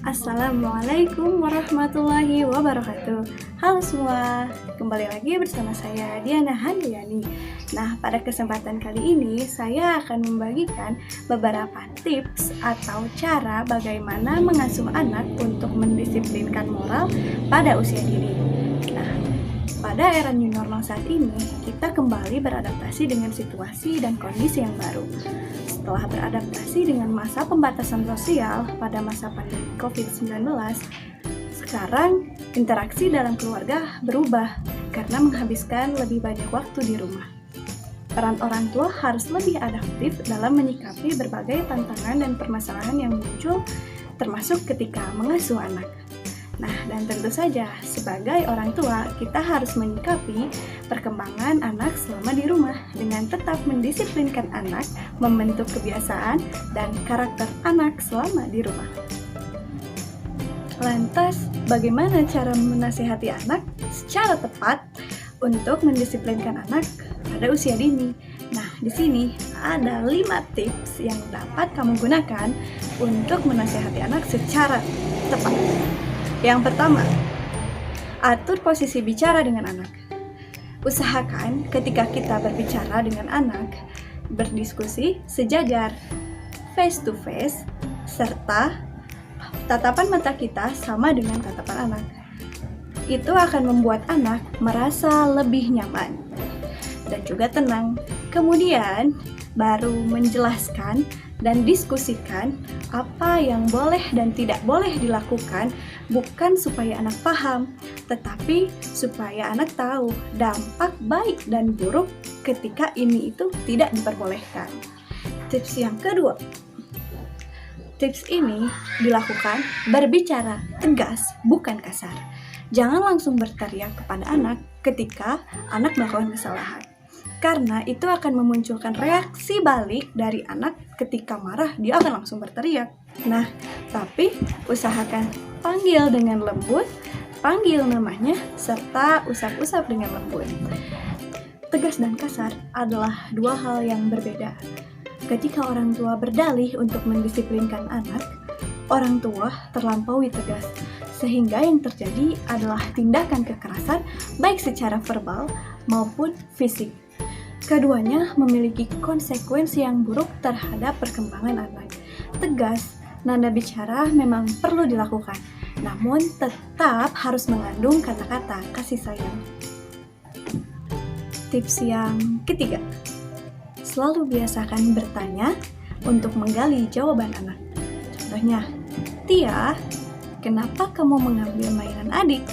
Assalamualaikum warahmatullahi wabarakatuh. Halo semua, kembali lagi bersama saya Diana Handriani. Nah, pada kesempatan kali ini saya akan membagikan beberapa tips atau cara bagaimana mengasuh anak untuk mendisiplinkan moral pada usia dini. Nah, pada era new normal saat ini, kita kembali beradaptasi dengan situasi dan kondisi yang baru. Setelah beradaptasi dengan masa pembatasan sosial pada masa pandemi COVID-19, sekarang interaksi dalam keluarga berubah karena menghabiskan lebih banyak waktu di rumah. Peran orang tua harus lebih adaptif dalam menyikapi berbagai tantangan dan permasalahan yang muncul, termasuk ketika mengasuh anak. Nah, dan tentu saja sebagai orang tua, kita harus menyikapi perkembangan anak selama di rumah dengan tetap mendisiplinkan anak, membentuk kebiasaan dan karakter anak selama di rumah. Lantas, bagaimana cara menasihati anak secara tepat untuk mendisiplinkan anak pada usia dini? Nah, di sini ada 5 tips yang dapat kamu gunakan untuk menasihati anak secara tepat. Yang pertama, atur posisi bicara dengan anak. Usahakan ketika kita berbicara dengan anak, berdiskusi sejajar, face to face, serta tatapan mata kita sama dengan tatapan anak. Itu akan membuat anak merasa lebih nyaman dan juga tenang. Kemudian, baru menjelaskan dan diskusikan apa yang boleh dan tidak boleh dilakukan, bukan supaya anak paham, tetapi supaya anak tahu dampak baik dan buruk ketika ini itu tidak diperbolehkan. Tips yang kedua, tips ini dilakukan berbicara tegas, bukan kasar. Jangan langsung berteriak kepada anak ketika anak melakukan kesalahan, karena itu akan memunculkan reaksi balik dari anak. Ketika marah, dia akan langsung berteriak. Nah, tapi usahakan panggil dengan lembut, panggil namanya, serta usap-usap dengan lembut. Tegas dan kasar adalah dua hal yang berbeda. Ketika orang tua berdalih untuk mendisiplinkan anak, orang tua terlampaui tegas, sehingga yang terjadi adalah tindakan kekerasan baik secara verbal maupun fisik. Keduanya memiliki konsekuensi yang buruk terhadap perkembangan anak. Tegas, nada bicara memang perlu dilakukan, namun tetap harus mengandung kata-kata kasih sayang. Tips yang ketiga, selalu biasakan bertanya untuk menggali jawaban anak. Contohnya, Tia, kenapa kamu mengambil mainan adik?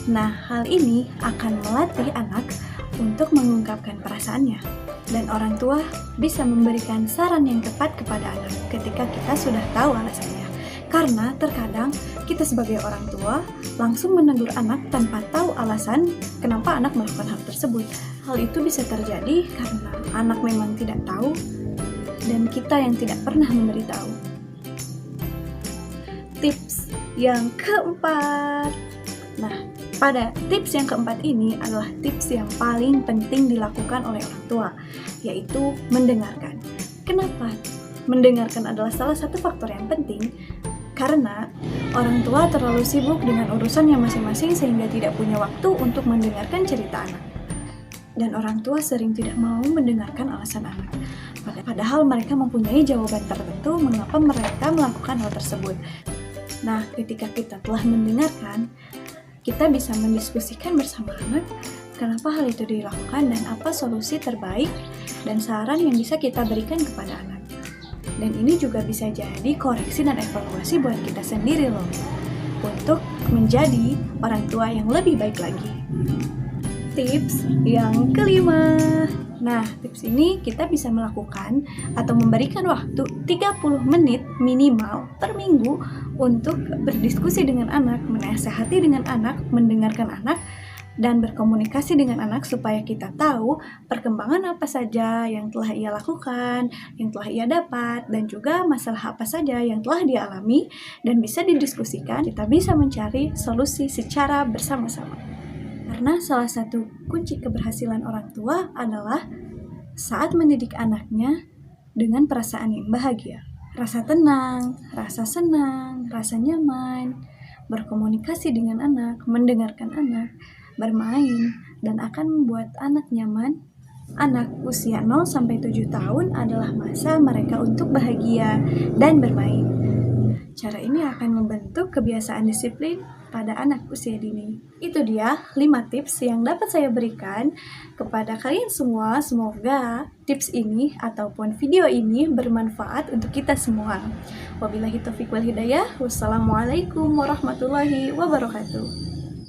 Nah, hal ini akan melatih anak untuk mengungkapkan perasaannya, dan orang tua bisa memberikan saran yang tepat kepada anak ketika kita sudah tahu alasannya. Karena terkadang kita sebagai orang tua langsung menegur anak tanpa tahu alasan kenapa anak melakukan hal tersebut. Hal itu bisa terjadi karena anak memang tidak tahu dan kita yang tidak pernah memberitahu. Tips yang keempat. Nah, pada tips yang keempat ini adalah tips yang paling penting dilakukan oleh orang tua, yaitu mendengarkan. Kenapa? Mendengarkan adalah salah satu faktor yang penting, karena orang tua terlalu sibuk dengan urusannya masing-masing sehingga tidak punya waktu untuk mendengarkan cerita anak. Dan orang tua sering tidak mau mendengarkan alasan anak, padahal mereka mempunyai jawaban tertentu mengapa mereka melakukan hal tersebut. Nah, ketika kita telah mendengarkan, kita bisa mendiskusikan bersama anak kenapa hal itu dilakukan dan apa solusi terbaik dan saran yang bisa kita berikan kepada anak. Dan ini juga bisa jadi koreksi dan evaluasi buat kita sendiri loh, untuk menjadi orang tua yang lebih baik lagi. Tips yang kelima. Nah, tips ini kita bisa melakukan atau memberikan waktu 30 menit minimal per minggu untuk berdiskusi dengan anak, menasihati dengan anak, mendengarkan anak, dan berkomunikasi dengan anak supaya kita tahu perkembangan apa saja yang telah ia lakukan, yang telah ia dapat, dan juga masalah apa saja yang telah dia alami, dan bisa didiskusikan. Kita bisa mencari solusi secara bersama-sama. Karena salah satu kunci keberhasilan orang tua adalah saat mendidik anaknya dengan perasaan yang bahagia. Rasa tenang, rasa senang, rasa nyaman, berkomunikasi dengan anak, mendengarkan anak, bermain, dan akan membuat anak nyaman. Anak usia 0-7 tahun adalah masa mereka untuk bahagia dan bermain. Cara ini akan membentuk kebiasaan disiplin pada anak usia dini. Itu dia 5 tips yang dapat saya berikan kepada kalian semua. Semoga tips ini ataupun video ini bermanfaat untuk kita semua. Wabillahi taufiq wal hidayah. Wassalamualaikum warahmatullahi wabarakatuh.